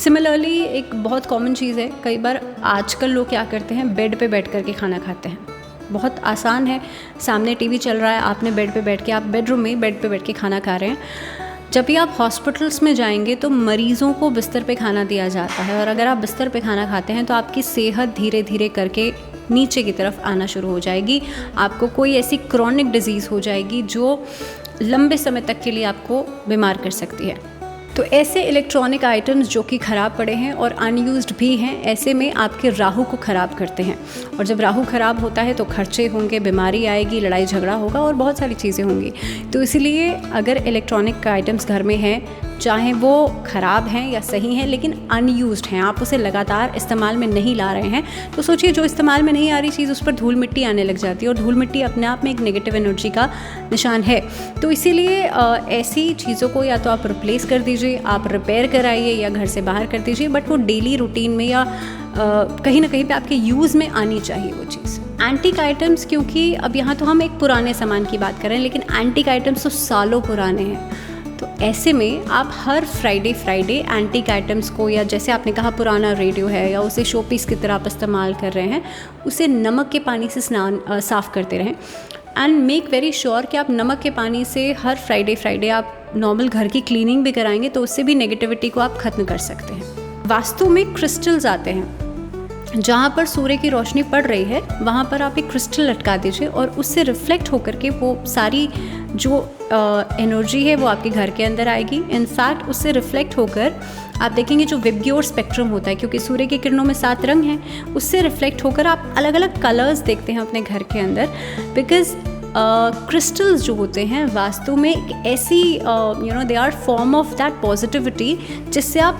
Similarly एक बहुत common चीज़ है, कई बार आजकल लोग क्या करते हैं, बेड पे बैठ कर के खाना खाते हैं। बहुत आसान है, सामने टीवी चल रहा है, आपने बेड पे बैठ के, आप बेडरूम में बेड पे बैठ के खाना खा रहे हैं। जब भी आप हॉस्पिटल्स में जाएंगे तो मरीज़ों को बिस्तर पे खाना दिया जाता है, और अगर आप बिस्तर पे खाना खाते हैं तो आपकी सेहत धीरे धीरे करके नीचे की तरफ आना शुरू हो जाएगी। आपको कोई ऐसी क्रॉनिक डिजीज़ हो जाएगी जो लंबे समय तक के लिए आपको बीमार कर सकती है। तो ऐसे इलेक्ट्रॉनिक आइटम्स जो कि ख़राब पड़े हैं और अनयूज्ड भी हैं, ऐसे में आपके राहु को ख़राब करते हैं। और जब राहु ख़राब होता है तो खर्चे होंगे, बीमारी आएगी, लड़ाई झगड़ा होगा और बहुत सारी चीज़ें होंगी। तो इसलिए अगर इलेक्ट्रॉनिक आइटम्स घर में हैं, चाहे वो ख़राब हैं या सही हैं लेकिन अनयूज्ड हैं, आप उसे लगातार इस्तेमाल में नहीं ला रहे हैं, तो सोचिए जो इस्तेमाल में नहीं आ रही चीज़, उस पर धूल मिट्टी आने लग जाती है, और धूल मिट्टी अपने आप में एक नेगेटिव एनर्जी का निशान है। तो इसीलिए ऐसी चीज़ों को या तो आप रिप्लेस कर दीजिए, आप रिपेयर कराइए या घर से बाहर कर दीजिए, बट वो डेली रूटीन में या कहीं ना कहीं पे आपके यूज़ में आनी चाहिए वो चीज़। एंटीक आइटम्स, क्योंकि अब यहाँ तो हम एक पुराने सामान की बात कर रहे हैं, लेकिन एंटीक आइटम्स तो सालों पुराने हैं। तो ऐसे में आप हर फ्राइडे एंटीक आइटम्स को, या जैसे आपने कहा पुराना रेडियो है या उसे शो पीस की तरह आप इस्तेमाल कर रहे हैं, उसे नमक के पानी से साफ़ करते रहें। एंड मेक वेरी श्योर कि आप नमक के पानी से हर फ्राइडे आप नॉर्मल घर की क्लीनिंग भी कराएंगे, तो उससे भी नेगेटिविटी को आप ख़त्म कर सकते हैं। वास्तु में क्रिस्टल्स आते हैं, जहाँ पर सूर्य की रोशनी पड़ रही है वहाँ पर आप एक क्रिस्टल लटका दीजिए, और उससे रिफ्लेक्ट होकर के वो सारी जो एनर्जी है वो आपके घर के अंदर आएगी। इनफैक्ट उससे रिफ्लेक्ट होकर आप देखेंगे जो विबग्योर स्पेक्ट्रम होता है, क्योंकि सूर्य की किरणों में 7 रंग हैं, उससे रिफ्लेक्ट होकर आप अलग अलग कलर्स देखते हैं अपने घर के अंदर। बिकॉज क्रिस्टल्स जो होते हैं वास्तु में एक ऐसी they are form of that positivity, जिससे आप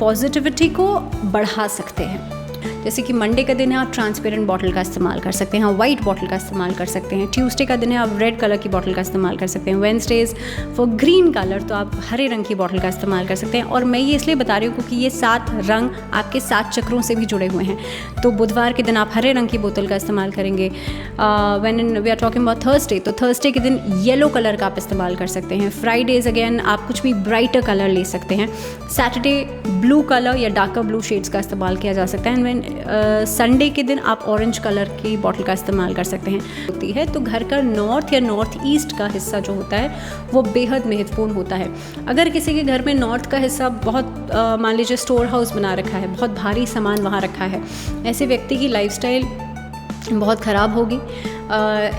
पॉजिटिविटी को बढ़ा सकते हैं। जैसे कि मंडे का दिन है, आप ट्रांसपेरेंट बॉटल का इस्तेमाल कर सकते हैं, वाइट बॉटल का इस्तेमाल कर सकते हैं। ट्यूसडे का दिन है, आप रेड कलर की बॉटल का इस्तेमाल कर सकते हैं। वेडनेसडेज फॉर ग्रीन कलर, तो आप हरे रंग की बॉटल का इस्तेमाल कर सकते हैं। और मैं ये इसलिए बता रही हूँ क्योंकि ये 7 रंग आपके 7 चक्रों से भी जुड़े हुए हैं। तो बुधवार के दिन आप हरे रंग की बोतल का इस्तेमाल करेंगे। When we are talking about Thursday, तो थर्सडे के दिन येलो कलर का आप इस्तेमाल कर सकते हैं। फ्राइडेज अगेन आप कुछ भी ब्राइटर कलर ले सकते हैं। सैटरडे ब्लू कलर या डार्कर ब्लू शेड्स का इस्तेमाल किया जा सकता है। एंड संडे के दिन आप ऑरेंज कलर की बॉटल का इस्तेमाल कर सकते हैं। होती है तो घर का नॉर्थ या नॉर्थ ईस्ट का हिस्सा जो होता है वो बेहद महत्वपूर्ण होता है। अगर किसी के घर में नॉर्थ का हिस्सा बहुत मान लीजिए स्टोर हाउस बना रखा है, बहुत भारी सामान वहाँ रखा है, ऐसे व्यक्ति की लाइफस्टाइल बहुत ख़राब होगी।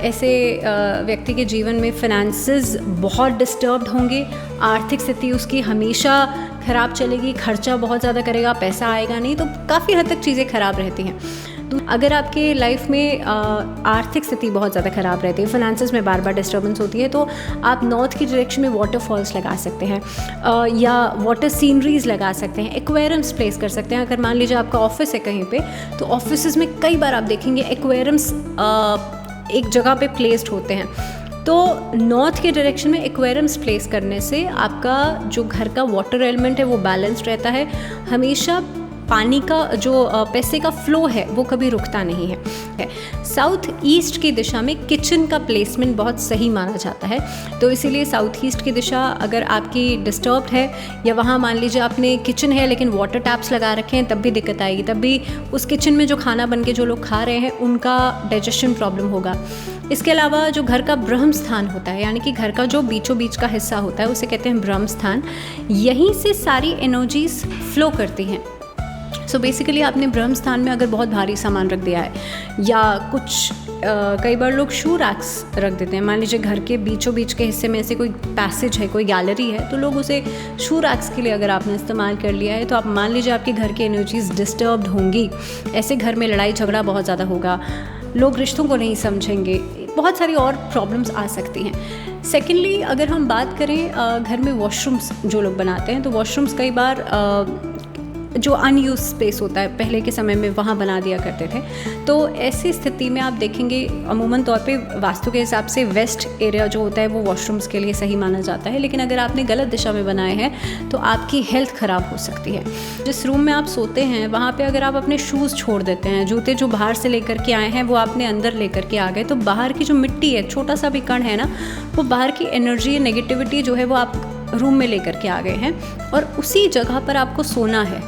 ऐसे व्यक्ति के जीवन में फिनेंसेस बहुत डिस्टर्ब्ड होंगे, आर्थिक स्थिति उसकी हमेशा ख़राब चलेगी, खर्चा बहुत ज़्यादा करेगा, पैसा आएगा नहीं, तो काफ़ी हद तक चीज़ें ख़राब रहती हैं। तो अगर आपके लाइफ में आर्थिक स्थिति बहुत ज़्यादा ख़राब रहती है, फाइनेंसेस में बार बार डिस्टर्बेंस होती है, तो आप नॉर्थ की डायरेक्शन में वाटरफॉल्स लगा सकते हैं या वाटर सीनरीज लगा सकते हैं, एक्वेरियम्स प्लेस कर सकते हैं। अगर मान लीजिए आपका ऑफिस है कहीं पे, तो ऑफिस में कई बार आप देखेंगे एक्वेरियम्स एक जगह पे प्लेस्ड होते हैं। तो नॉर्थ के डायरेक्शन में एक्वेरियम्स प्लेस करने से आपका जो घर का वाटर एलिमेंट है वो बैलेंस्ड रहता है। हमेशा पानी का जो पैसे का फ्लो है वो कभी रुकता नहीं है। साउथ ईस्ट की दिशा में किचन का प्लेसमेंट बहुत सही माना जाता है, तो इसीलिए साउथ ईस्ट की दिशा अगर आपकी डिस्टर्ब्ड है या वहाँ मान लीजिए आपने किचन है लेकिन वाटर टैप्स लगा रखे हैं, तब भी दिक्कत आएगी। तब भी उस किचन में जो खाना बन के जो लोग खा रहे हैं उनका डाइजेशन प्रॉब्लम होगा। इसके अलावा जो घर का ब्रह्म स्थान होता है, यानी कि घर का जो बीचों बीच का हिस्सा होता है, उसे कहते हैं ब्रह्म स्थान। यहीं से सारी एनर्जीज फ्लो करती हैं। सो बेसिकली आपने ब्रह्म स्थान में अगर बहुत भारी सामान रख दिया है या कुछ कई बार लोग शू रैक्स रख देते हैं। मान लीजिए घर के बीचों बीच के हिस्से में ऐसे कोई पैसेज है, कोई गैलरी है, तो लोग उसे शू रैक्स के लिए अगर आपने इस्तेमाल कर लिया है, तो आप मान लीजिए आपके घर की एनर्जीज डिस्टर्ब्ड होंगी। ऐसे घर में लड़ाई झगड़ा बहुत ज़्यादा होगा, लोग रिश्तों को नहीं समझेंगे, बहुत सारी और प्रॉब्लम्स आ सकती हैं। सेकेंडली अगर हम बात करें घर में वॉशरूम्स जो लोग बनाते हैं, तो वॉशरूम्स कई बार जो अनयूज स्पेस होता है पहले के समय में वहाँ बना दिया करते थे। तो ऐसी स्थिति में आप देखेंगे अमूमन तौर पे वास्तु के हिसाब से वेस्ट एरिया जो होता है वो वॉशरूम्स के लिए सही माना जाता है, लेकिन अगर आपने गलत दिशा में बनाए हैं तो आपकी हेल्थ ख़राब हो सकती है। जिस रूम में आप सोते हैं वहाँ पर अगर आप अपने शूज़ छोड़ देते हैं, जूते जो बाहर से लेकर के आए हैं वो आपने अंदर लेकर के आ गए, तो बाहर की जो मिट्टी है, छोटा सा भी कण है ना, वो बाहर की एनर्जी नेगेटिविटी जो है वो आप रूम में लेकर के आ गए हैं और उसी जगह पर आपको सोना है।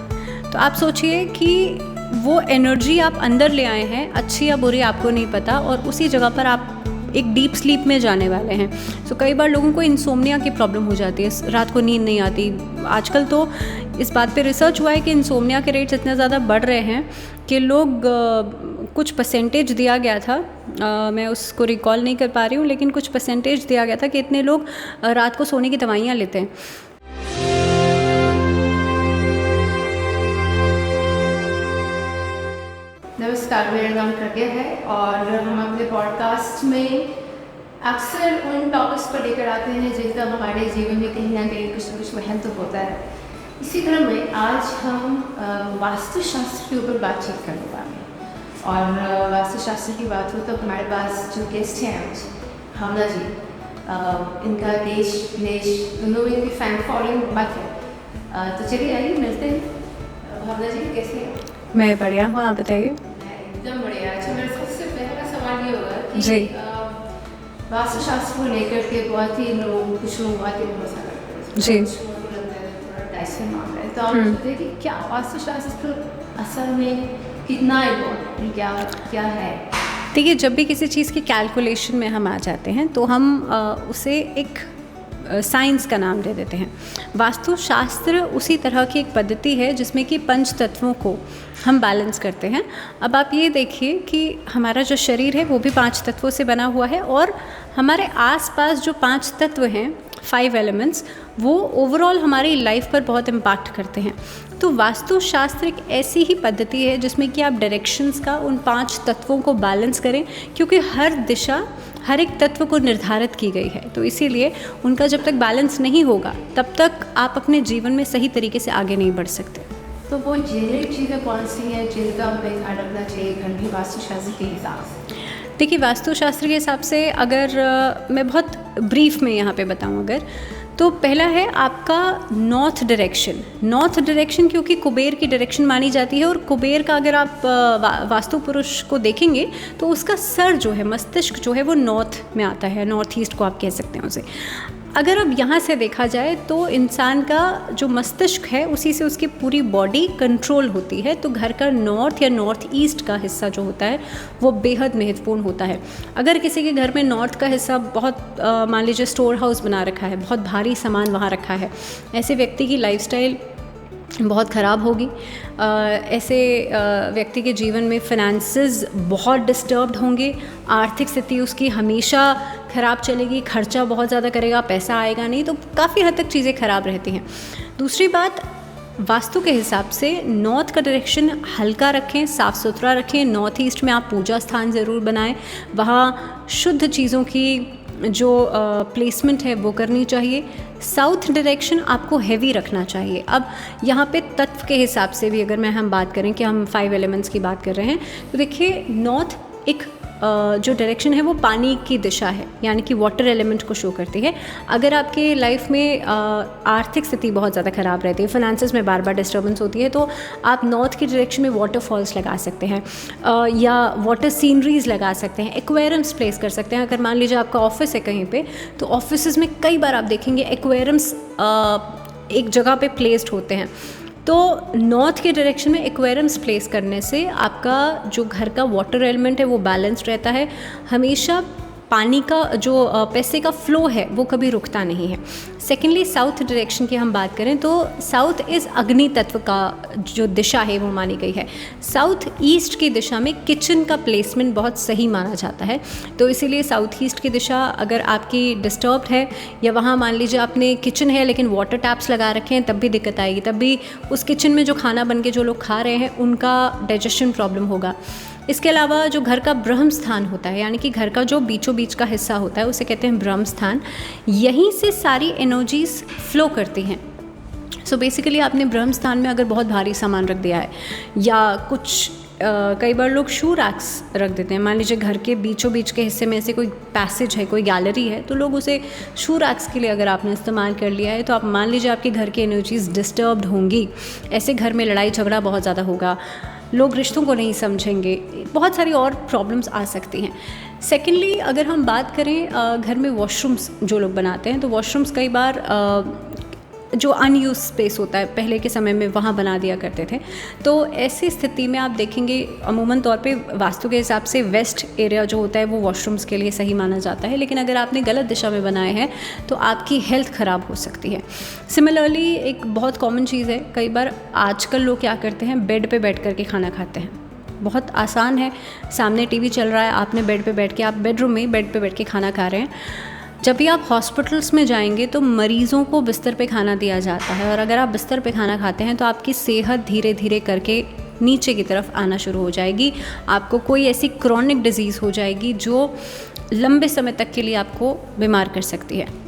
तो आप सोचिए कि वो एनर्जी आप अंदर ले आए हैं, अच्छी या बुरी आपको नहीं पता, और उसी जगह पर आप एक डीप स्लीप में जाने वाले हैं। सो कई बार लोगों को इंसोम्निया की प्रॉब्लम हो जाती है, रात को नींद नहीं आती। आजकल तो इस बात पे रिसर्च हुआ है कि इंसोम्निया के रेट्स इतने ज़्यादा बढ़ रहे हैं कि लोग कुछ परसेंटेज दिया गया था, मैं उसको रिकॉल नहीं कर पा रही हूँ, लेकिन कुछ परसेंटेज दिया गया था कि इतने लोग रात को सोने की दवाइयाँ लेते हैं। नमस्कार, मेरा नाम प्रज्ञा है और हम अपने पॉडकास्ट में अक्सर उन टॉपिक्स पर लेकर आते हैं जिनका हमारे जीवन में कहीं ना कहीं कुछ न कुछ महत्व होता है। इसी क्रम में आज हम वास्तुशास्त्र के ऊपर बातचीत करने वाले हैं। और वास्तुशास्त्र की बात हो तो हमारे पास जो गेस्ट हैं आज, भावना जी, इनका देश विदेश दोनों में इनकी फैन फॉलोइंग बात है। तो चलिए आइए मिलते हैं। भावना जी कैसे हैं? मैं बढ़िया हूँ, आप बताइए। एकदम बढ़िया। अच्छा, मेरा सबसे पहला सवाल ये होगा कि जी, वास्तुशास्त्र को लेकर के बहुत ही कुछ लोग बहुत ही भरोसा करते हैं जी। कुछ लोगों को लगता है थोड़ा डाइसी मामला है। तो आप बताइए कि क्या वास्तुशास्त्र असल में कितना इम्पोर्टेंट क्या है? देखिए, जब भी किसी चीज़ की कैलकुलेशन में हम आ जाते हैं तो हम उसे एक साइंस का नाम दे देते हैं। वास्तुशास्त्र उसी तरह की एक पद्धति है जिसमें कि पंच तत्वों को हम बैलेंस करते हैं। अब आप ये देखिए कि हमारा जो शरीर है वो भी 5 तत्वों से बना हुआ है, और हमारे आसपास जो 5 तत्व हैं, 5 एलिमेंट्स, वो ओवरऑल हमारी लाइफ पर बहुत इम्पैक्ट करते हैं। तो वास्तुशास्त्र एक ऐसी ही पद्धति है जिसमें कि आप डायरेक्शंस का उन 5 तत्वों को बैलेंस करें, क्योंकि हर दिशा हर एक तत्व को निर्धारित की गई है। तो इसीलिए उनका जब तक बैलेंस नहीं होगा तब तक आप अपने जीवन में सही तरीके से आगे नहीं बढ़ सकते। तो वो जेनरिक चीज़ें कौन सी हैं जिनका हमें ध्यान रखना चाहिए घर में वास्तुशास्त्र के हिसाब से? देखिए, वास्तुशास्त्र के हिसाब से अगर मैं बहुत ब्रीफ में यहाँ पे बताऊँ अगर, तो पहला है आपका नॉर्थ डायरेक्शन, क्योंकि कुबेर की डायरेक्शन मानी जाती है। और कुबेर का अगर आप वास्तु पुरुष को देखेंगे तो उसका सर जो है, मस्तिष्क जो है, वो नॉर्थ में आता है, नॉर्थ ईस्ट को आप कह सकते हैं उसे। अगर अब यहाँ से देखा जाए तो इंसान का जो मस्तिष्क है उसी से उसकी पूरी बॉडी कंट्रोल होती है। तो घर का नॉर्थ या नॉर्थ ईस्ट का हिस्सा जो होता है वो बेहद महत्वपूर्ण होता है। अगर किसी के घर में नॉर्थ का हिस्सा बहुत मान लीजिए स्टोर हाउस बना रखा है, बहुत भारी सामान वहाँ रखा है, ऐसे व्यक्ति की लाइफस्टाइल बहुत ख़राब होगी। ऐसे व्यक्ति के जीवन में फिनेंसेस बहुत डिस्टर्ब्ड होंगे, आर्थिक स्थिति उसकी हमेशा ख़राब चलेगी, खर्चा बहुत ज़्यादा करेगा, पैसा आएगा नहीं, तो काफ़ी हद तक चीज़ें ख़राब रहती हैं। दूसरी बात, वास्तु के हिसाब से नॉर्थ का डायरेक्शन हल्का रखें, साफ़ सुथरा रखें। नॉर्थ ईस्ट में आप पूजा स्थान ज़रूर बनाएं, वहाँ शुद्ध चीज़ों की जो प्लेसमेंट है वो करनी चाहिए। साउथ डायरेक्शन आपको हैवी रखना चाहिए। अब यहाँ पे तत्व के हिसाब से भी अगर हम बात करें कि हम 5 एलिमेंट्स की बात कर रहे हैं, तो देखिए नॉर्थ एक जो डायरेक्शन है वो पानी की दिशा है, यानी कि वाटर एलिमेंट को शो करती है। अगर आपके लाइफ में आर्थिक स्थिति बहुत ज़्यादा ख़राब रहती है, फाइनेंसेस में बार बार डिस्टर्बेंस होती है, तो आप नॉर्थ की डायरेक्शन में वाटरफॉल्स लगा सकते हैं या वाटर सीनरीज लगा सकते हैं, एक्वेरियम्स प्लेस कर सकते हैं। अगर मान लीजिए आपका ऑफिस है कहीं पे, तो ऑफिस में कई बार आप देखेंगे एक्वेरियम्स एक जगह पे प्लेस्ड होते हैं। तो नॉर्थ के डायरेक्शन में एक्वेरियम्स प्लेस करने से आपका जो घर का वाटर एलिमेंट है वो बैलेंस्ड रहता है। हमेशा पानी का जो पैसे का फ्लो है वो कभी रुकता नहीं है। सेकेंडली, साउथ डायरेक्शन की हम बात करें तो साउथ इज़ अग्नि तत्व का जो दिशा है वो मानी गई है। साउथ ईस्ट की दिशा में किचन का प्लेसमेंट बहुत सही माना जाता है। तो इसीलिए साउथ ईस्ट की दिशा अगर आपकी डिस्टर्ब्ड है, या वहाँ मान लीजिए आपने किचन है लेकिन वाटर टैप्स लगा रखे हैं, तब भी दिक्कत आएगी। तब भी उस किचन में जो खाना बन के जो लोग खा रहे हैं उनका डाइजेशन प्रॉब्लम होगा। इसके अलावा जो घर का ब्रह्म स्थान होता है, यानी कि घर का जो बीचों बीच का हिस्सा होता है उसे कहते हैं ब्रह्म स्थान, यहीं से सारी एनर्जीज फ्लो करती हैं। सो बेसिकली आपने ब्रह्म स्थान में अगर बहुत भारी सामान रख दिया है, या कुछ कई बार लोग शू रैक्स रख देते हैं। मान लीजिए घर के बीचों बीच के हिस्से में से कोई पैसेज है, कोई गैलरी है, तो लोग उसे शू रैक्स के लिए अगर आपने इस्तेमाल कर लिया है, तो आप मान लीजिए आपके घर की एनर्जीज डिस्टर्ब्ड होंगी। ऐसे घर में लड़ाई झगड़ा बहुत ज़्यादा होगा, लोग रिश्तों को नहीं समझेंगे, बहुत सारी और प्रॉब्लम्स आ सकती हैं। सेकेंडली, अगर हम बात करें घर में वॉशरूम्स जो लोग बनाते हैं, तो वॉशरूम्स कई बार जो अनयूज स्पेस होता है पहले के समय में वहाँ बना दिया करते थे। तो ऐसी स्थिति में आप देखेंगे अमूमन तौर पे वास्तु के हिसाब से वेस्ट एरिया जो होता है वो वॉशरूम्स के लिए सही माना जाता है, लेकिन अगर आपने गलत दिशा में बनाए हैं तो आपकी हेल्थ ख़राब हो सकती है। सिमिलरली एक बहुत कॉमन चीज़ है, कई बार आजकल लोग क्या करते हैं, बेड पे बैठ कर के खाना खाते हैं। बहुत आसान है, सामने टीवी चल रहा है, आपने बेड पे बैठ के, आप बेडरूम में बेड पे बैठ के खाना खा रहे हैं। जब भी आप हॉस्पिटल्स में जाएंगे तो मरीज़ों को बिस्तर पे खाना दिया जाता है, और अगर आप बिस्तर पे खाना खाते हैं तो आपकी सेहत धीरे धीरे करके नीचे की तरफ आना शुरू हो जाएगी। आपको कोई ऐसी क्रॉनिक डिजीज़ हो जाएगी जो लंबे समय तक के लिए आपको बीमार कर सकती है।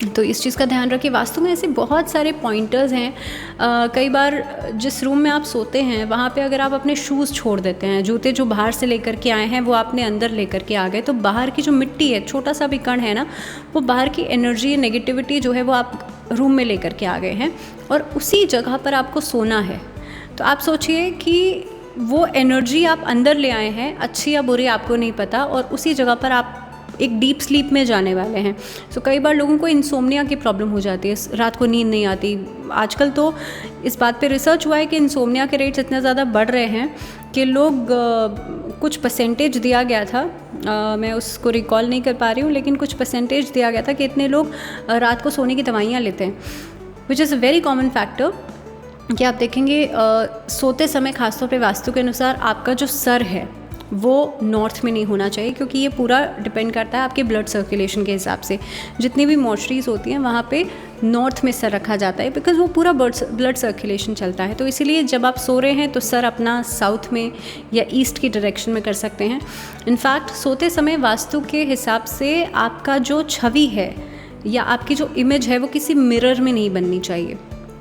तो इस चीज़ का ध्यान रखिए। वास्तु में ऐसे बहुत सारे पॉइंटर्स हैं। कई बार जिस रूम में आप सोते हैं वहाँ पे अगर आप अपने शूज़ छोड़ देते हैं, जूते जो बाहर से लेकर के आए हैं वो आपने अंदर लेकर के आ गए, तो बाहर की जो मिट्टी है, छोटा सा भी कण है ना, वो बाहर की एनर्जी, नेगेटिविटी जो है वो आप रूम में लेकर के आ गए हैं, और उसी जगह पर आपको सोना है। तो आप सोचिए कि वो एनर्जी आप अंदर ले आए हैं, अच्छी या बुरी आपको नहीं पता, और उसी जगह पर आप एक डीप स्लीप में जाने वाले हैं। सो कई बार लोगों को इंसोम्निया की प्रॉब्लम हो जाती है, रात को नींद नहीं आती। आजकल तो इस बात पे रिसर्च हुआ है कि इंसोम्निया के रेट्स इतने ज़्यादा बढ़ रहे हैं कि लोग कुछ परसेंटेज दिया गया था, मैं उसको रिकॉल नहीं कर पा रही हूँ, लेकिन कुछ परसेंटेज दिया गया था कि इतने लोग रात को सोने की दवाइयाँ लेते हैं, which is a very common factor. कि आप देखेंगे सोते समय खासतौर पे वास्तु के अनुसार आपका जो सर है वो नॉर्थ में नहीं होना चाहिए, क्योंकि ये पूरा डिपेंड करता है आपके ब्लड सर्कुलेशन के हिसाब से। जितनी भी मॉर्चरीज होती हैं वहाँ पे नॉर्थ में सर रखा जाता है, बिकॉज़ वो पूरा ब्लड सर्कुलेशन चलता है। तो इसीलिए जब आप सो रहे हैं तो सर अपना साउथ में या ईस्ट की डायरेक्शन में कर सकते हैं। इनफैक्ट सोते समय वास्तु के हिसाब से आपका जो छवि है या आपकी जो इमेज है वो किसी मिरर में नहीं बननी चाहिए।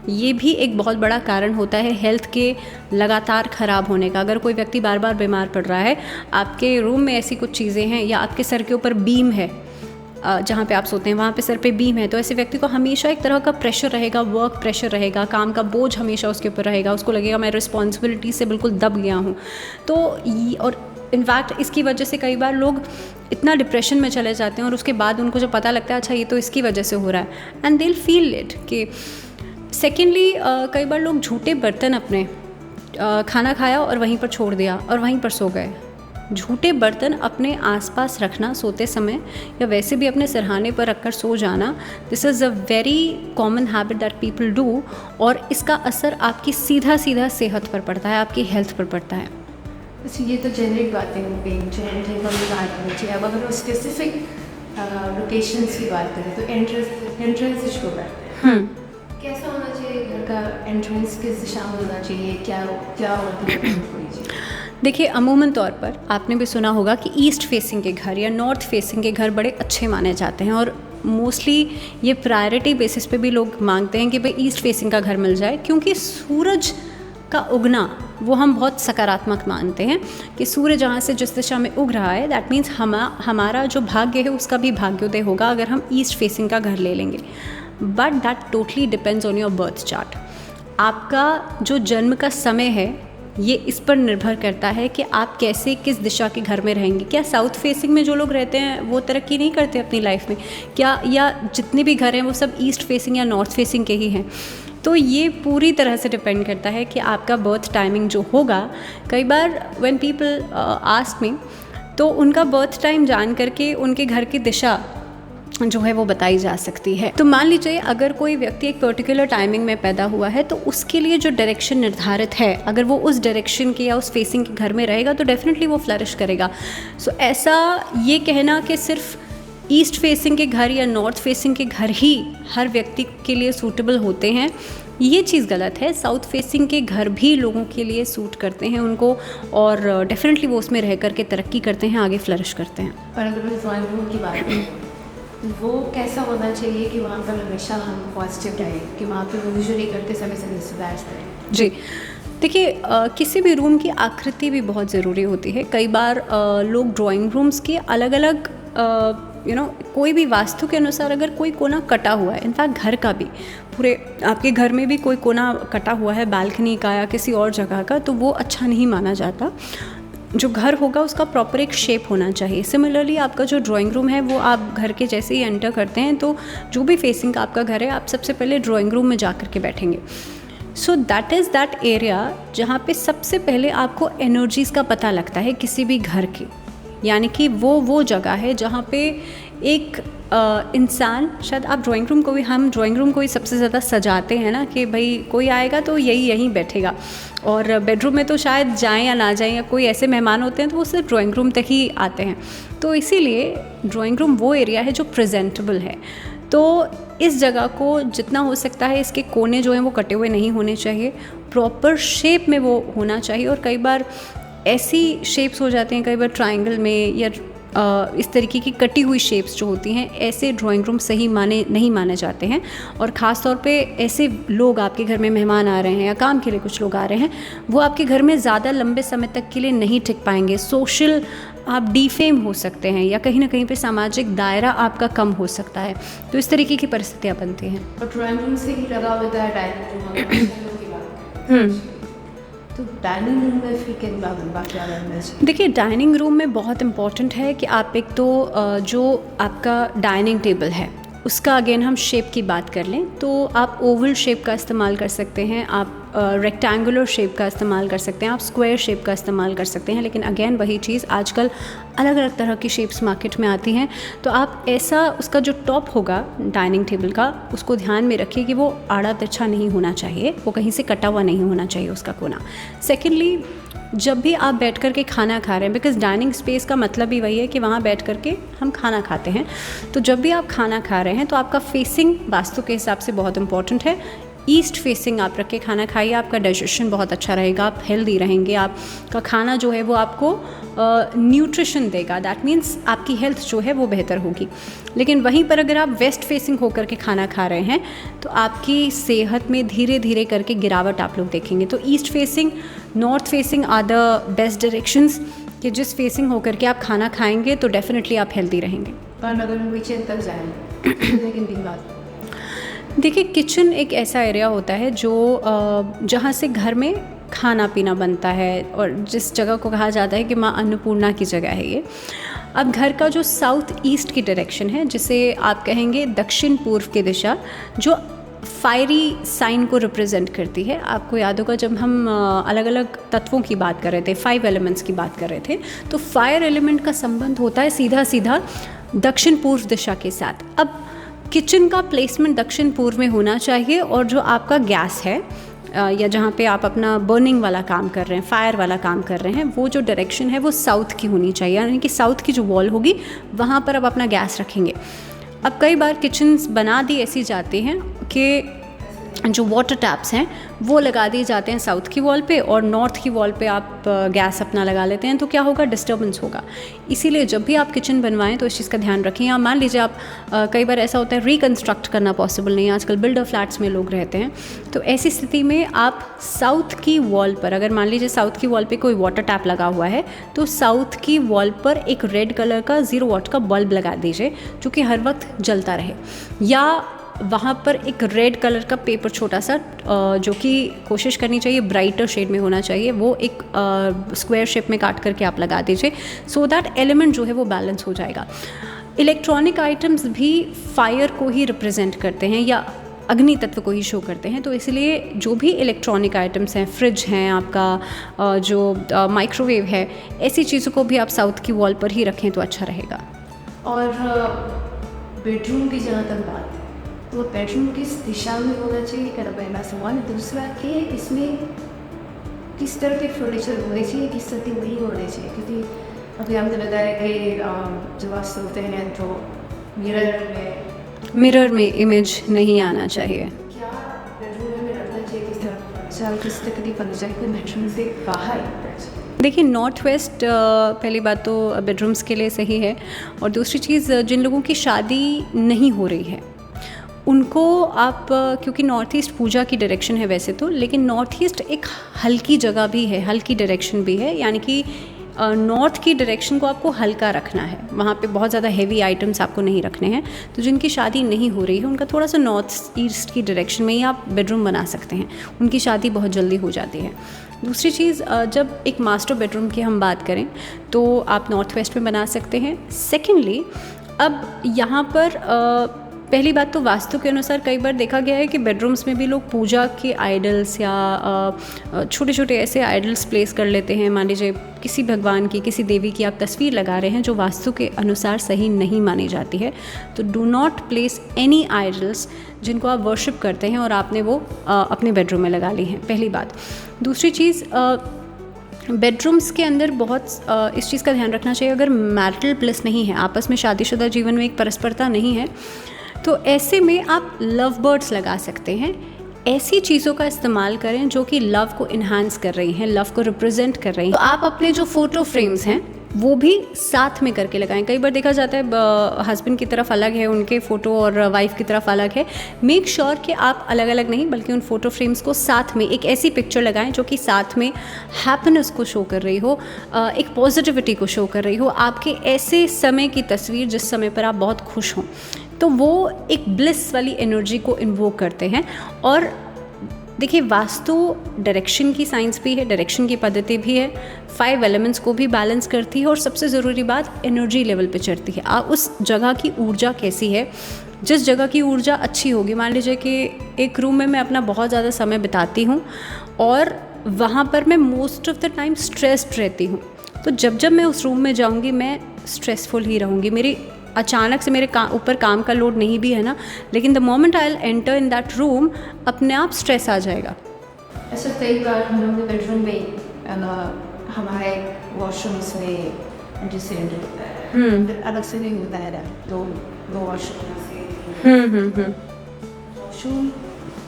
ये भी एक बहुत बड़ा कारण होता है हेल्थ के लगातार ख़राब होने का। अगर कोई व्यक्ति बार बार बीमार पड़ रहा है, आपके रूम में ऐसी कुछ चीज़ें हैं, या आपके सर के ऊपर बीम है, जहाँ पे आप सोते हैं वहाँ पे सर पे बीम है, तो ऐसे व्यक्ति को हमेशा एक तरह का प्रेशर रहेगा, वर्क प्रेशर रहेगा, काम का बोझ हमेशा उसके ऊपर रहेगा। उसको लगेगा मैं रिस्पॉन्सिबिलिटी से बिल्कुल दब गया हूँ। तो और इनफैक्ट इसकी वजह से कई बार लोग इतना डिप्रेशन में चले जाते हैं, और उसके बाद उनको जब पता लगता है अच्छा ये तो इसकी वजह से हो रहा है, and they will feel it कि सेकेंडली कई बार लोग झूठे बर्तन अपने खाना खाया और वहीं पर छोड़ दिया और वहीं पर सो गए। झूठे बर्तन अपने आसपास रखना सोते समय, या वैसे भी अपने सिरहाने पर रखकर सो जाना, this is a very common habit that people do, और इसका असर आपकी सीधा सीधा सेहत पर पड़ता है, आपकी हेल्थ पर पड़ता है। अच्छा, ये तो जेनरिक बातें हो गई जो एंट्रेंस वाली बात करनी चाहिए। अब अगर वो स्पेसिफिक लोकेशंस की बात करें तो एंट्रेंस इशू करते हैं, कैसा होना चाहिए घर का एंट्रेंस, किस दिशा में होना चाहिए, क्या होती है? देखिए अमूमन तौर पर आपने भी सुना होगा कि ईस्ट फेसिंग के घर या नॉर्थ फेसिंग के घर बड़े अच्छे माने जाते हैं, और मोस्टली ये प्रायोरिटी बेसिस पे भी लोग मांगते हैं कि भाई ईस्ट फेसिंग का घर मिल जाए, क्योंकि सूरज का उगना वो हम बहुत सकारात्मक मानते हैं कि सूर्य जहाँ से जिस दिशा में उग रहा है, दैट मीन्स हमारा जो भाग्य है उसका भी भाग्योदय होगा अगर हम ईस्ट फेसिंग का घर ले लेंगे। But that totally depends on your birth chart. आपका जो जन्म का समय है ये इस पर निर्भर करता है कि आप कैसे किस दिशा के घर में रहेंगे। क्या साउथ फेसिंग में जो लोग रहते हैं वो तरक्की नहीं करते अपनी लाइफ में क्या, या जितने भी घर हैं वो सब ईस्ट फेसिंग या नॉर्थ फेसिंग के ही हैं? तो ये पूरी तरह से डिपेंड करता है कि आपका बर्थ टाइमिंग जो होगा। कई बार व्हेन पीपल आस्क मी, तो उनका बर्थ टाइम जान करके उनके घर की दिशा जो है वो बताई जा सकती है। तो मान लीजिए अगर कोई व्यक्ति एक पर्टिकुलर टाइमिंग में पैदा हुआ है तो उसके लिए जो डायरेक्शन निर्धारित है, अगर वो उस डायरेक्शन के या उस फेसिंग के घर में रहेगा तो डेफिनेटली वो फ्लरिश करेगा। सो ऐसा ये कहना कि सिर्फ ईस्ट फेसिंग के घर या नॉर्थ फेसिंग के घर ही हर व्यक्ति के लिए सूटेबल होते हैं, ये चीज़ गलत है। साउथ फेसिंग के घर भी लोगों के लिए सूट करते हैं उनको, और डेफिनेटली वो उसमें रह कर के तरक्की करते हैं, आगे फ्लरिश करते हैं। और अगर ड्राइंग रूम की बात करें वो कैसा होना चाहिए कि वहाँ पर हमेशा हम पॉजिटिव रहें, कि वहाँ पर विजुअली करते समय से डिस्टर्बेंस करें? जी देखिए, किसी भी रूम की आकृति भी बहुत ज़रूरी होती है। कई बार लोग ड्राइंग रूम्स की अलग अलग कोई भी वास्तु के अनुसार अगर कोई कोना कटा हुआ है, इनफैक्ट घर का भी, पूरे आपके घर में भी कोई कोना कटा हुआ है बालकनी का या किसी और जगह का, तो वो अच्छा नहीं माना जाता। जो घर होगा उसका प्रॉपर एक शेप होना चाहिए। सिमिलरली आपका जो ड्राइंग रूम है वो आप घर के जैसे ही एंटर करते हैं तो जो भी फेसिंग आपका घर है आप सबसे पहले ड्राइंग रूम में जा कर के बैठेंगे। So that is that area जहाँ पे सबसे पहले आपको एनर्जीज़ का पता लगता है किसी भी घर की, यानी कि वो जगह है जहाँ पे एक इंसान, शायद आप हम ड्राइंग रूम को ही सबसे ज़्यादा सजाते हैं ना कि भाई कोई आएगा तो यहीं बैठेगा, और बेडरूम में तो शायद जाएं या ना जाएं, या कोई ऐसे मेहमान होते हैं तो वो सिर्फ ड्राइंग रूम तक ही आते हैं। तो इसीलिए ड्राइंग रूम वो एरिया है जो प्रेजेंटेबल है। तो इस जगह को जितना हो सकता है इसके कोने जो हैं वो कटे हुए नहीं होने चाहिए, प्रॉपर शेप में वो होना चाहिए। और कई बार ऐसी शेप्स हो जाती हैं, कई बार ट्रायंगल में या इस तरीके की कटी हुई शेप्स जो होती हैं, ऐसे ड्राइंग रूम सही नहीं माने जाते हैं। और ख़ास तौर पे ऐसे लोग आपके घर में मेहमान आ रहे हैं या काम के लिए कुछ लोग आ रहे हैं, वो आपके घर में ज़्यादा लंबे समय तक के लिए नहीं टिक पाएंगे। सोशल आप डिफेम हो सकते हैं या कहीं ना कहीं पे सामाजिक दायरा आपका कम हो सकता है। तो इस तरीके की परिस्थितियाँ बनती हैं। और ड्राइंग रूम से ही लगा होता है डाइनिंग रूम तो डाइनिंग रूम में फिर क्या करना चाहिए? देखिए, डाइनिंग रूम में बहुत इम्पॉर्टेंट है कि आप एक तो जो आपका डाइनिंग टेबल है उसका अगेन हम शेप की बात कर लें तो आप ओवल शेप का इस्तेमाल कर सकते हैं, आप रेक्टेंगुलर शेप का इस्तेमाल कर सकते हैं, आप स्क्वायर शेप का इस्तेमाल कर सकते हैं। लेकिन अगेन वही चीज़, आजकल अलग अलग तरह की शेप्स मार्केट में आती हैं, तो आप ऐसा उसका जो टॉप होगा डाइनिंग टेबल का उसको ध्यान में रखिए कि वो आड़ा तिरछा नहीं होना चाहिए, वो कहीं से कटा हुआ नहीं होना चाहिए उसका कोना। सेकेंडली, जब भी आप बैठ कर के खाना खा रहे हैं, बिकॉज़ डाइनिंग स्पेस का मतलब ही वही है कि वहाँ बैठ कर के हम खाना खाते हैं, तो जब भी आप खाना खा रहे हैं तो आपका फेसिंग वास्तु के हिसाब से बहुत इंपॉर्टेंट है। ईस्ट फेसिंग आप रख के खाना खाइए, आपका डाइजेशन बहुत अच्छा रहेगा, आप हेल्दी रहेंगे, आपका खाना जो है वो आपको न्यूट्रिशन देगा, दैट मीन्स आपकी हेल्थ जो है वो बेहतर होगी। लेकिन वहीं पर अगर आप वेस्ट फेसिंग होकर के खाना खा रहे हैं तो आपकी सेहत में धीरे धीरे करके गिरावट आप लोग देखेंगे। तो east facing, north facing are the best directions कि जिस फेसिंग होकर के आप खाना खाएंगे तो डेफिनेटली आप हेल्दी रहेंगे। पर अगर हम किचन तक जाएँ लेकिन भी बात, देखिए, किचन एक ऐसा एरिया होता है जो जहाँ से घर में खाना पीना बनता है और जिस जगह को कहा जाता है कि माँ अन्नपूर्णा की जगह है ये। अब घर का जो साउथ ईस्ट की डायरेक्शन है, जिसे आप कहेंगे दक्षिण पूर्व की दिशा, जो फायरी साइन को रिप्रेजेंट करती है। आपको याद होगा जब हम अलग अलग तत्वों की बात कर रहे थे, 5 एलिमेंट्स की बात कर रहे थे, तो फायर एलिमेंट का संबंध होता है सीधा सीधा दक्षिण पूर्व दिशा के साथ। अब किचन का प्लेसमेंट दक्षिण पूर्व में होना चाहिए और जो आपका गैस है या जहाँ पे आप अपना बर्निंग वाला काम कर रहे हैं, फायर वाला काम कर रहे हैं, वो जो डायरेक्शन है वो साउथ की होनी चाहिए, यानी कि साउथ की जो वॉल होगी वहाँ पर आप अपना गैस रखेंगे। अब कई बार किचन्स बना दी ऐसी जाती हैं कि जो वाटर टैप्स हैं वो लगा दिए जाते हैं साउथ की वॉल पे और नॉर्थ की वॉल पे आप गैस अपना लगा लेते हैं, तो क्या होगा, डिस्टर्बेंस होगा। इसीलिए जब भी आप किचन बनवाएं तो इस चीज़ का ध्यान रखें। या मान लीजिए आप कई बार ऐसा होता है रिकन्स्ट्रक्ट करना पॉसिबल नहीं है, आजकल बिल्डर फ्लैट्स में लोग रहते हैं, तो ऐसी स्थिति में आप साउथ की वॉल पर, अगर मान लीजिए साउथ की वॉल पर कोई वाटर टैप लगा हुआ है तो साउथ की वॉल पर एक रेड कलर का 0 वाट का बल्ब लगा दीजिए जो कि हर वक्त जलता रहे। या वहाँ पर एक रेड कलर का पेपर छोटा सा, जो कि कोशिश करनी चाहिए ब्राइटर शेड में होना चाहिए, वो एक स्क्वायर शेप में काट करके आप लगा दीजिए, सो दैट एलिमेंट जो है वो बैलेंस हो जाएगा। इलेक्ट्रॉनिक आइटम्स भी फायर को ही रिप्रेजेंट करते हैं या अग्नि तत्व को ही शो करते हैं, तो इसलिए जो भी इलेक्ट्रॉनिक आइटम्स हैं, फ्रिज हैं, आपका जो माइक्रोवेव है, ऐसी चीज़ों को भी आप साउथ की वॉल पर ही रखें तो अच्छा रहेगा। और बेडरूम की जहाँ तक बात है तो बेडरूम किस दिशा में होना चाहिए, मेरा पहला सवाल। दूसरा कि इसमें किस तरह के फर्नीचर होने चाहिए, किस तरह के नहीं होने चाहिए, क्योंकि अभी हमने बताया कि जो वास्तु होते हैं तो मिरर में इमेज नहीं आना चाहिए। क्या बेडरूम में रखना चाहिए, किस तरह किस तरह की फर्नीचर को बेडरूम से बाहर? देखिए, नॉर्थ वेस्ट पहली बात तो बेडरूम्स के लिए सही है, और दूसरी चीज़ जिन लोगों की शादी नहीं हो रही है उनको आप, क्योंकि नॉर्थ ईस्ट पूजा की डायरेक्शन है वैसे तो, लेकिन नॉर्थ ईस्ट एक हल्की जगह भी है, हल्की डायरेक्शन भी है, यानी कि नॉर्थ की डायरेक्शन को आपको हल्का रखना है, वहाँ पे बहुत ज़्यादा हेवी आइटम्स आपको नहीं रखने हैं। तो जिनकी शादी नहीं हो रही है उनका थोड़ा सा नॉर्थ ईस्ट की डायरेक्शन में ही आप बेडरूम बना सकते हैं, उनकी शादी बहुत जल्दी हो जाती है। दूसरी चीज़, जब एक मास्टर बेडरूम की हम बात करें तो आप नॉर्थ वेस्ट में बना सकते हैं। सेकेंडली, अब यहाँ पर पहली बात तो वास्तु के अनुसार कई बार देखा गया है कि बेडरूम्स में भी लोग पूजा के आइडल्स या छोटे छोटे ऐसे आइडल्स प्लेस कर लेते हैं। मान लीजिए किसी भगवान की, किसी देवी की आप तस्वीर लगा रहे हैं जो वास्तु के अनुसार सही नहीं मानी जाती है, तो do not place any idols जिनको आप वर्शिप करते हैं और आपने वो अपने बेडरूम में लगा ली हैं, पहली बात। दूसरी चीज़, बेडरूम्स के अंदर बहुत इस चीज़ का ध्यान रखना चाहिए, अगर मैरिटल ब्लिस नहीं है, आपस में शादीशुदा जीवन में एक परस्परता नहीं है, तो ऐसे में आप लव बर्ड्स लगा सकते हैं। ऐसी चीज़ों का इस्तेमाल करें जो कि लव को इन्हांस कर रही हैं, लव को रिप्रेजेंट कर रही हैं। तो आप अपने जो फ़ोटो फ्रेम्स हैं वो भी साथ में करके लगाएं। कई बार देखा जाता है हस्बैंड की तरफ अलग है उनके फ़ोटो और वाइफ की तरफ अलग है। मेक श्योर कि आप अलग अलग नहीं बल्कि उन फ़ोटो फ्रेम्स को साथ में एक ऐसी पिक्चर लगाएं जो कि साथ में हैप्पीनेस को शो कर रही हो, एक पॉजिटिविटी को शो कर रही हो, आपके ऐसे समय की तस्वीर जिस समय पर आप बहुत खुश हों। तो वो एक ब्लिस वाली एनर्जी को इन्वोक करते हैं। और देखिए, वास्तु डायरेक्शन की साइंस भी है, डायरेक्शन की पद्धति भी है, 5 एलिमेंट्स को भी बैलेंस करती है और सबसे ज़रूरी बात एनर्जी लेवल पे चढ़ती है। आप उस जगह की ऊर्जा कैसी है, जिस जगह की ऊर्जा अच्छी होगी, मान लीजिए कि एक रूम में मैं अपना बहुत ज़्यादा समय बिताती हूँ और वहाँ पर मैं most of the time stressed रहती हूँ, तो जब जब मैं उस रूम में जाऊँगी मैं स्ट्रेसफुल ही रहूँगी। मेरी अचानक से मेरे ऊपर काम का लोड नहीं भी है ना, लेकिन the moment I will enter in that room अपने आप स्ट्रेस आ जाएगा। ऐसा कई बार हम लोग बेडरूम में हमारे वॉशरूम्स में जो सिलेंडर होता है अलग से नहीं होता है ना, तो वो वॉशरूम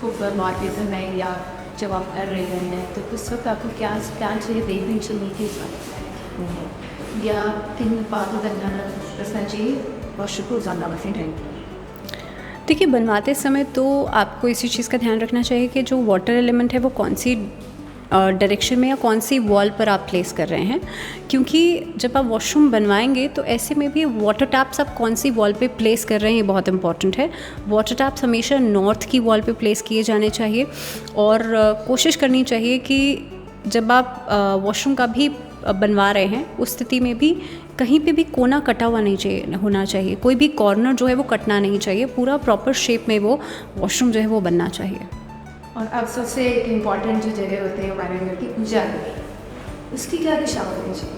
को बनवाते समय या जब आप कर रहे हैं तो उस वक्त आपको क्या चाहिए देखनी चाहिए या किन बातों का ध्यान रखना चाहिए वॉशरूम को ज़्यादा रखें? देखिए, बनवाते समय तो आपको इसी चीज़ का ध्यान रखना चाहिए कि जो वाटर एलिमेंट है वो कौन सी डायरेक्शन में या कौन सी वॉल पर आप प्लेस कर रहे हैं, क्योंकि जब आप वॉशरूम बनवाएंगे तो ऐसे में भी वाटर टैप्स आप कौन सी वॉल पे प्लेस कर रहे हैं ये बहुत इंपॉर्टेंट है। वाटर टैप्स हमेशा नॉर्थ की वॉल पे प्लेस किए जाने चाहिए और कोशिश करनी चाहिए कि जब आप वॉशरूम का भी बनवा रहे हैं उस स्थिति में भी कहीं पे भी कोना कटा हुआ नहीं होना चाहिए, कोई भी कॉर्नर जो है वो कटना नहीं चाहिए, पूरा प्रॉपर शेप में वो वॉशरूम जो है वो बनना चाहिए। और अब सबसे इम्पॉर्टेंट जो जगह होते हैं हमारे घर की पूजा की, उसकी क्या दिशा होनी चाहिए?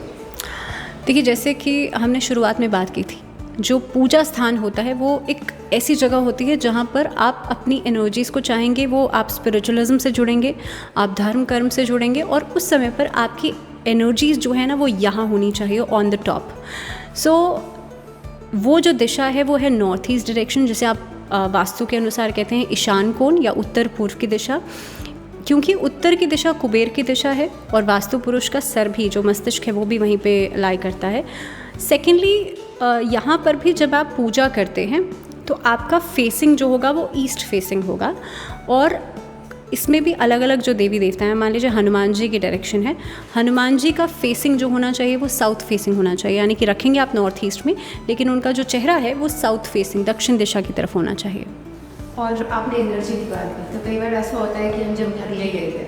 देखिए, जैसे कि हमने शुरुआत में बात की थी, जो पूजा स्थान होता है वो एक ऐसी जगह होती है जहाँ पर आप अपनी एनर्जीज़ को चाहेंगे, वो आप स्पिरिचुअलिज्म से जुड़ेंगे, आप धर्म कर्म से जुड़ेंगे और उस समय पर आपकी एनर्जीज़ जो है ना वो यहाँ होनी चाहिए ऑन द टॉप। सो वो जो दिशा है वो है नॉर्थ ईस्ट डायरेक्शन, जिसे आप वास्तु के अनुसार कहते हैं ईशान कोण या उत्तर पूर्व की दिशा, क्योंकि उत्तर की दिशा कुबेर की दिशा है और वास्तु पुरुष का सर भी जो मस्तिष्क है वो भी वहीं पे लाई करता है। सेकेंडली, यहाँ पर भी जब आप पूजा करते हैं तो आपका फेसिंग जो होगा वो ईस्ट फेसिंग होगा और इसमें भी अलग अलग जो देवी देवता हैं, मान लीजिए हनुमान जी की डायरेक्शन है, हनुमान जी का फेसिंग जो होना चाहिए वो साउथ फेसिंग होना चाहिए, यानी कि रखेंगे आप नॉर्थ ईस्ट में लेकिन उनका जो चेहरा है वो साउथ फेसिंग दक्षिण दिशा की तरफ होना चाहिए। और आपने एनर्जी की बात की, तो कई बार ऐसा होता है कि हम जब घर ले गए थे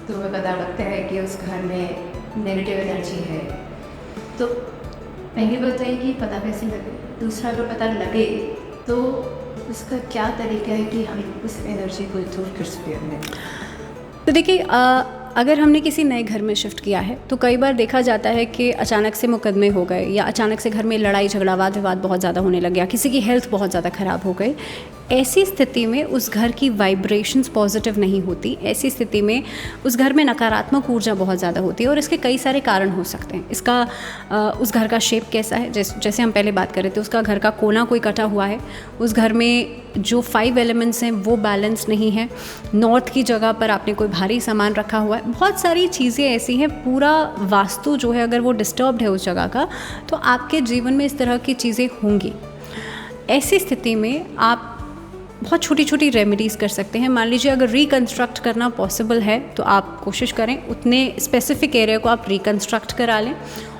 तो हमें पता लगता है कि उस घर में नेगेटिव एनर्जी है, तो पहली बात है कि पता कैसे लगे, दूसरा अगर पता लगे तो उसका क्या तरीका है कि हम उस एनर्जी को दूर कर सकते हैं? तो देखिए, अगर हमने किसी नए घर में शिफ्ट किया है तो कई बार देखा जाता है कि अचानक से मुकदमे हो गए या अचानक से घर में लड़ाई झगड़ा वाद विवाद बहुत ज़्यादा होने लग गया, किसी की हेल्थ बहुत ज़्यादा ख़राब हो गई। ऐसी स्थिति में उस घर की वाइब्रेशंस पॉजिटिव नहीं होती, ऐसी स्थिति में उस घर में नकारात्मक ऊर्जा बहुत ज़्यादा होती है और इसके कई सारे कारण हो सकते हैं। इसका उस घर का शेप कैसा है, जैसे हम पहले बात कर रहे थे, उसका घर का कोना कोई कटा हुआ है, उस घर में जो 5 एलिमेंट्स हैं वो बैलेंस नहीं है, नॉर्थ की जगह पर आपने कोई भारी सामान रखा हुआ है, बहुत सारी चीज़ें ऐसी हैं। पूरा वास्तु जो है अगर वो डिस्टर्ब्ड है उस जगह का तो आपके जीवन में इस तरह की चीज़ें होंगी। ऐसी स्थिति में आप बहुत छोटी छोटी रेमेडीज़ कर सकते हैं। मान लीजिए अगर रिकन्स्ट्रक्ट करना पॉसिबल है तो आप कोशिश करें उतने स्पेसिफिक एरिया को आप रिकन्स्ट्रक्ट करा लें,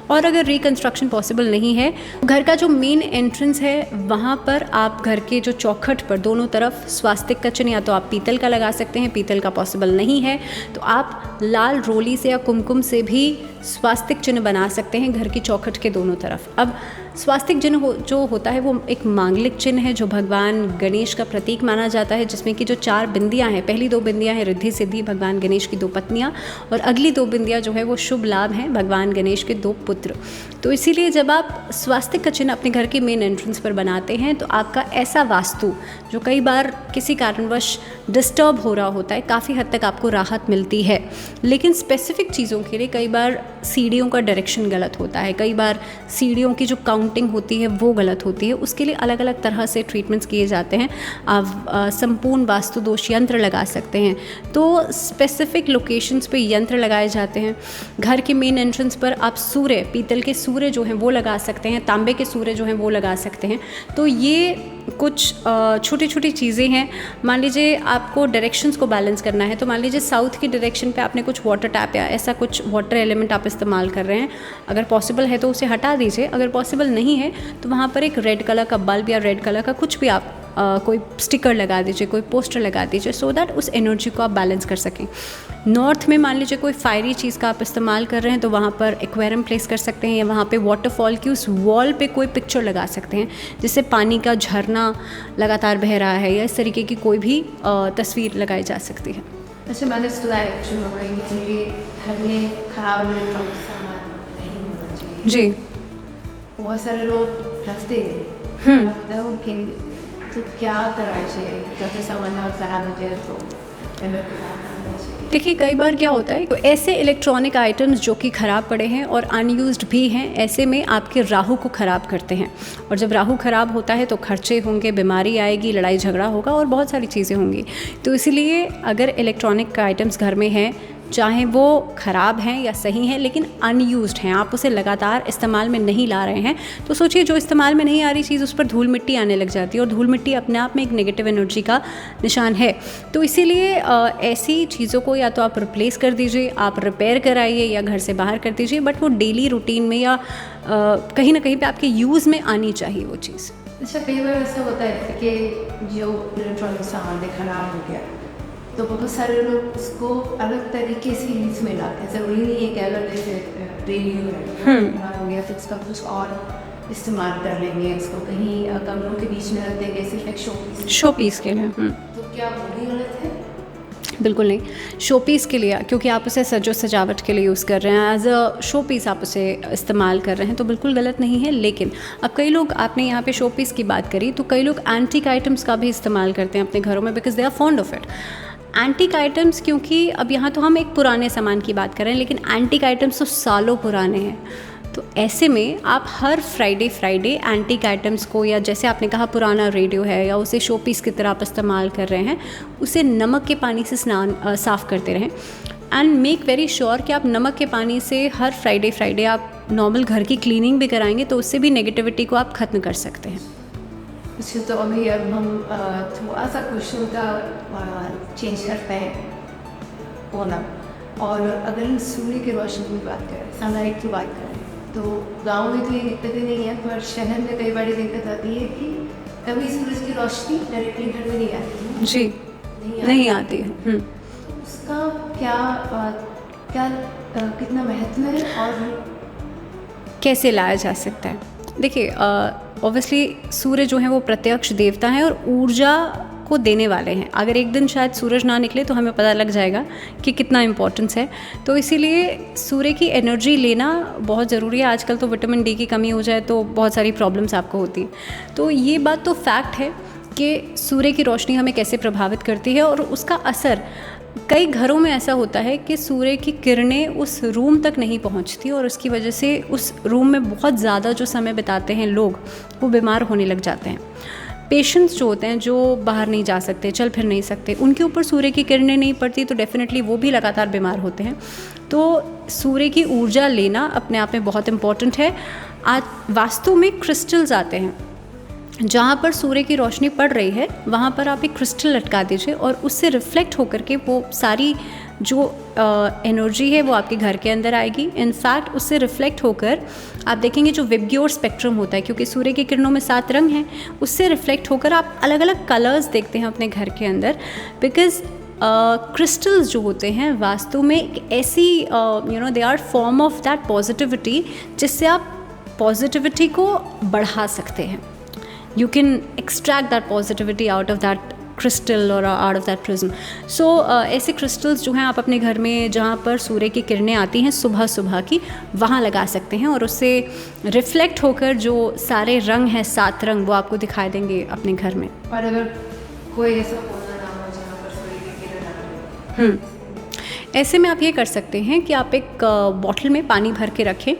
और अगर रिकन्स्ट्रक्शन पॉसिबल नहीं है, घर का जो मेन एंट्रेंस है वहाँ पर आप घर के जो चौखट पर दोनों तरफ स्वास्तिक का चिन्ह या तो आप पीतल का लगा सकते हैं, पीतल का पॉसिबल नहीं है तो आप लाल रोली से या कुमकुम से भी स्वास्तिक चिन्ह बना सकते हैं घर की चौखट के दोनों तरफ। अब स्वास्तिक चिन्ह जो होता है वो एक मांगलिक चिन्ह है जो भगवान गणेश का प्रतीक माना जाता है, जिसमें कि जो 4 बिंदियाँ हैं, पहली 2 बिंदियाँ हैं रिद्धि सिद्धि भगवान गणेश की 2 पत्नियाँ, और अगली 2 बिंदियाँ जो है वो शुभ लाभ हैं भगवान गणेश के 2 पुत्र। तो इसीलिए जब आप स्वास्तिक का चिन्ह अपने घर के मेन एंट्रेंस पर बनाते हैं तो आपका ऐसा वास्तु जो कई बार किसी कारणवश डिस्टर्ब हो रहा होता है, काफ़ी हद तक आपको राहत मिलती है। लेकिन स्पेसिफिक चीज़ों के लिए कई बार सीढ़ियों का डायरेक्शन गलत होता है, कई बार सीढ़ियों की जो काउंटिंग होती है वो गलत होती है, उसके लिए अलग अलग तरह से ट्रीटमेंट्स किए जाते हैं। आप संपूर्ण वास्तु दोष यंत्र लगा सकते हैं, तो स्पेसिफिक लोकेशंस पे यंत्र लगाए जाते हैं। घर के मेन एंट्रेंस पर आप सूर्य, पीतल के सूर्य जो हैं वो लगा सकते हैं, तांबे के सूर्य जो हैं वो लगा सकते हैं। तो ये कुछ छोटी छोटी चीज़ें हैं। मान लीजिए आपको डायरेक्शंस को बैलेंस करना है, तो मान लीजिए साउथ की डायरेक्शन पे आपने कुछ वाटर टैप या ऐसा कुछ वाटर एलिमेंट आप इस्तेमाल कर रहे हैं, अगर पॉसिबल है तो उसे हटा दीजिए, अगर पॉसिबल नहीं है तो वहाँ पर एक रेड कलर का बल्ब या रेड कलर का कुछ भी आप कोई स्टिकर लगा दीजिए, कोई पोस्टर लगा दीजिए, सो दैट उस एनर्जी को आप बैलेंस कर सकें। नॉर्थ में मान लीजिए कोई फायरी चीज़ का आप इस्तेमाल कर रहे हैं तो वहाँ पर एक्वेरियम प्लेस कर सकते हैं, या वहाँ पे वाटरफॉल की उस वॉल पे कोई पिक्चर लगा सकते हैं जिससे पानी का झरना लगातार बह रहा है, या इस तरीके की कोई भी तस्वीर लगाई जा सकती है। अच्छा, मैंने सुना है घर में खराब इलेक्ट्रॉनिक सामान नहीं होना चाहिए जी, बहुत सारे लोग रखते हैं उनके, तो क्या करना चाहिए जैसे सामान खराब हो जाए तो? देखिए कई बार क्या होता है, तो ऐसे इलेक्ट्रॉनिक आइटम्स जो कि ख़राब पड़े हैं और अनयूज्ड भी हैं, ऐसे में आपके राहु को ख़राब करते हैं, और जब राहु ख़राब होता है तो खर्चे होंगे, बीमारी आएगी, लड़ाई झगड़ा होगा और बहुत सारी चीज़ें होंगी। तो इसीलिए अगर इलेक्ट्रॉनिक आइटम्स घर में हैं, चाहे वो ख़राब हैं या सही हैं लेकिन अनयूज्ड हैं, आप उसे लगातार इस्तेमाल में नहीं ला रहे हैं, तो सोचिए जो इस्तेमाल में नहीं आ रही चीज़ उस पर धूल मिट्टी आने लग जाती है, और धूल मिट्टी अपने आप में एक नेगेटिव एनर्जी का निशान है। तो इसीलिए ऐसी चीज़ों को या तो आप रिप्लेस कर दीजिए, आप रिपेयर कराइए या घर से बाहर कर दीजिए, बट वो डेली रूटीन में या कहीं ना कहीं पे आपके यूज़ में आनी चाहिए वो चीज़। अच्छा, कई बार ऐसा होता है कि जो इलेक्ट्रॉनिक सामान खराब हो गया तो बहुत सारे लोग उसको अलग तरीके से यूज़ में लाते हैं। ज़रूरी नहीं है कि अगर जैसे रेडियो है हो गया तो उसका कुछ और इस्तेमाल कर लेंगे, उसको कहीं कमरों के बीच में रख देंगे सिर्फ एक शो पीस के लिए। तो क्या वो भी गलत है? बिल्कुल नहीं, शो पीस के लिए, क्योंकि आप उसे सजावट के लिए यूज़ कर रहे हैं, एज अ शो पीस आप उसे इस्तेमाल कर रहे हैं, तो बिल्कुल गलत नहीं है। लेकिन अब कई लोग, आपने यहाँ पे शो पीस की बात करी, तो कई लोग एंटीक आइटम्स का भी इस्तेमाल करते हैं अपने घरों में, because they are fond of it. Antique items, क्योंकि अब यहाँ तो हम एक पुराने सामान की बात कर रहे हैं, लेकिन एंटीक आइटम्स तो सालों पुराने हैं, तो ऐसे में आप हर फ्राइडे एंटीक आइटम्स को, या जैसे आपने कहा पुराना रेडियो है या उसे शो पीस की तरह आप इस्तेमाल कर रहे हैं, उसे नमक के पानी से साफ़ करते रहें, एंड मेक वेरी श्योर कि आप नमक के पानी से हर फ्राइडे आप नॉर्मल घर की क्लीनिंग भी कराएंगे, तो उससे भी नेगेटिविटी को आप ख़त्म कर सकते हैं। अच्छा, तो अभी अब हम थोड़ा सा क्वेश्चन का चेंज करते हैं होना, और अगर हम सूर्य की रोशनी की बात करें, सनलाइट की बात करें, तो गांव में तो ये दिक्कतें नहीं है, पर शहर में कई बड़ी दिक्कत आती है कि कभी सूरज की रोशनी डायरेक्टली घर में नहीं आती। जी, नहीं आती है। तो उसका क्या कितना महत्व है और कैसे लाया जा सकता है? देखिए, ऑब्वियसली सूर्य जो है वो प्रत्यक्ष देवता हैं और ऊर्जा को देने वाले हैं। अगर एक दिन शायद सूरज ना निकले तो हमें पता लग जाएगा कि कितना इम्पोर्टेंस है, तो इसीलिए सूर्य की एनर्जी लेना बहुत ज़रूरी है। आजकल तो विटामिन डी की कमी हो जाए तो बहुत सारी प्रॉब्लम्स आपको होती हैं, तो ये बात तो फैक्ट है कि सूर्य की रोशनी हमें कैसे प्रभावित करती है, और उसका असर कई घरों में ऐसा होता है कि सूर्य की किरणें उस रूम तक नहीं पहुंचती, और उसकी वजह से उस रूम में बहुत ज़्यादा जो समय बिताते हैं लोग, वो बीमार होने लग जाते हैं। पेशेंट्स जो होते हैं, जो बाहर नहीं जा सकते, चल फिर नहीं सकते, उनके ऊपर सूर्य की किरणें नहीं पड़ती, तो डेफिनेटली वो भी लगातार बीमार होते हैं। तो सूर्य की ऊर्जा लेना अपने आप में बहुत इम्पॉर्टेंट है। आज वास्तु में क्रिस्टल्स आते हैं, जहाँ पर सूर्य की रोशनी पड़ रही है वहाँ पर आप एक क्रिस्टल लटका दीजिए और उससे रिफ्लेक्ट होकर के वो सारी जो एनर्जी है वो आपके घर के अंदर आएगी। इनफैक्ट उससे रिफ्लेक्ट होकर आप देखेंगे जो विबग्योर स्पेक्ट्रम होता है, क्योंकि सूर्य की किरणों में 7 रंग हैं, उससे रिफ्लेक्ट होकर आप अलग अलग कलर्स देखते हैं अपने घर के अंदर। बिकॉज क्रिस्टल्स जो होते हैं वास्तु में एक ऐसी they are form of that positivity जिससे आप पॉजिटिविटी को बढ़ा सकते हैं। You can extract that positivity out of that crystal or out of that prism. So ऐसे crystals जो हैं आप अपने घर में जहाँ पर सूर्य की किरणें आती हैं सुबह सुबह की, वहाँ लगा सकते हैं और उससे रिफ्लेक्ट होकर जो सारे रंग हैं 7 रंग वो आपको दिखाई देंगे अपने घर में। और अगर कोई ऐसा कोना ना हो जहाँ पर सूर्य की किरण ना हो, ऐसे में आप ये कर सकते हैं कि आप एक बॉटल में पानी भर के रखें।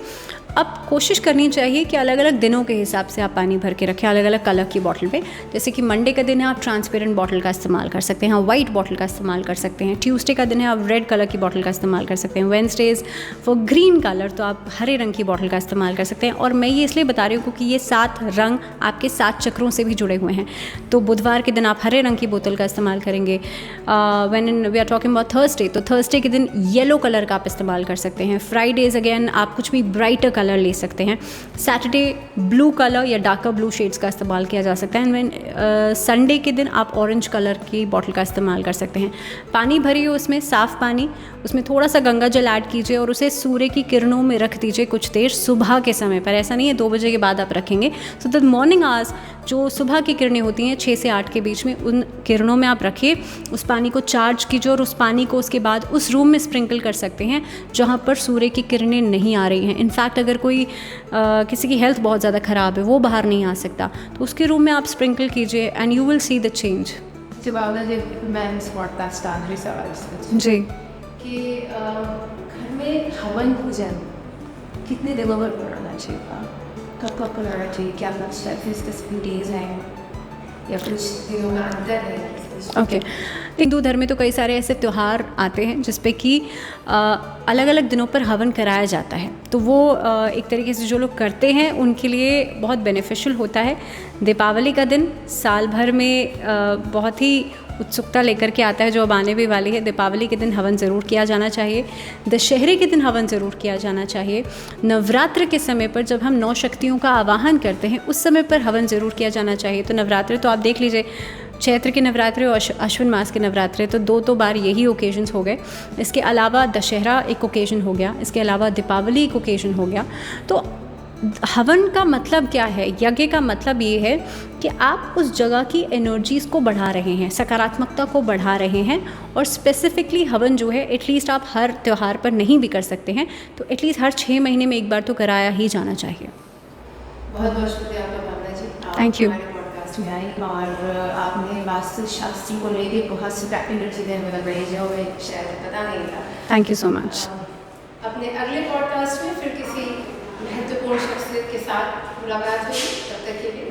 अब कोशिश करनी चाहिए कि अलग अलग दिनों के हिसाब से आप पानी भर के रखें अलग अलग कलर की बॉटल पे। जैसे कि मंडे का दिन है आप ट्रांसपेरेंट बॉटल का इस्तेमाल कर सकते हैं, वाइट बॉटल का इस्तेमाल कर सकते हैं। ट्यूसडे का दिन है आप रेड कलर की बॉटल का इस्तेमाल कर सकते हैं। वेडनेसडेज फॉर ग्रीन कलर तो आप हरे रंग की बॉटल का इस्तेमाल कर सकते हैं। और मैं ये इसलिए बता रही हूँ क्योंकि ये 7 रंग आपके 7 चक्रों से भी जुड़े हुए हैं। तो बुधवार के दिन आप हरे रंग की बोतल का इस्तेमाल करेंगे। When we are talking about Thursday, तो थर्सडे के दिन येलो कलर का आप इस्तेमाल कर सकते हैं। फ्राइडेज अगेन आप कुछ भी ब्राइटर कलर ले सकते हैं। सैटरडे ब्लू कलर या डार्कर ब्लू शेड्स का इस्तेमाल किया जा सकता है। एंड संडे के दिन आप ऑरेंज कलर की बॉटल का इस्तेमाल कर सकते हैं। पानी भरिए उसमें साफ़ पानी, उसमें थोड़ा सा गंगा जल ऐड कीजिए और उसे सूर्य की किरणों में रख दीजिए कुछ देर सुबह के समय पर। ऐसा नहीं है 2 बजे के बाद आप रखेंगे। सो द मॉर्निंग आवर्स जो सुबह की किरणें होती हैं 6 से 8 के बीच में, उन किरणों में आप रखिए, उस पानी को चार्ज कीजिए और उस पानी को उसके बाद उस रूम में स्प्रिंकल कर सकते हैं जहाँ पर सूर्य की किरणें नहीं आ रही हैं। इनफैक्ट अगर कोई किसी की हेल्थ बहुत ज़्यादा ख़राब है, वो बाहर नहीं आ सकता, तो उसके रूम में आप स्प्रिंकल कीजिए and you will see the change. मैं इस पॉडकास्ट का आखिरी सवाल जी कि घर में हवन पूजन कितने दिनों पर करना चाहिए, कब कब करना चाहिए, क्या कुछ डेज हैं या कुछ दिनों का अंतर है? ओके, हिंदू धर्म में तो कई सारे ऐसे त्यौहार आते हैं जिस पे कि अलग अलग दिनों पर हवन कराया जाता है। तो वो एक तरीके से जो लोग करते हैं उनके लिए बहुत बेनिफिशियल होता है। दीपावली का दिन साल भर में बहुत ही उत्सुकता लेकर के आता है जो अब आने भी वाली है। दीपावली के दिन हवन ज़रूर किया जाना चाहिए। दशहरे के दिन हवन ज़रूर किया जाना चाहिए। नवरात्र के समय पर जब हम 9 शक्तियों का आवाहन करते हैं उस समय पर हवन ज़रूर किया जाना चाहिए। तो नवरात्र तो आप देख लीजिए, चैत्र के नवरात्रे और अश्विन मास के नवरात्रे तो 2 बार यही ओकेजन्स हो गए। इसके अलावा दशहरा एक ओकेजन हो गया, इसके अलावा दीपावली एक ओकेजन हो गया। तो हवन का मतलब क्या है? यज्ञ का मतलब ये है कि आप उस जगह की एनर्जीज़ को बढ़ा रहे हैं, सकारात्मकता को बढ़ा रहे हैं। और स्पेसिफिकली हवन जो है एटलीस्ट आप हर त्यौहार पर नहीं भी कर सकते हैं, तो एटलीस्ट हर 6 महीने में एक बार तो कराया ही जाना चाहिए। बहुत बहुत शुक्रिया आपका भावना जी, थैंक यू। पॉडकास्ट में आई और आपने वास्तु शास्त्र को लेकर बहुत सी प्रैक्टिकल चीज़ें हमें लग रही जो हमें शायद पता नहीं था। Thank you so much. अपने अगले पॉडकास्ट में फिर किसी महत्वपूर्ण शख्सियत के साथ मुलाकात होगी। तब तक के लिए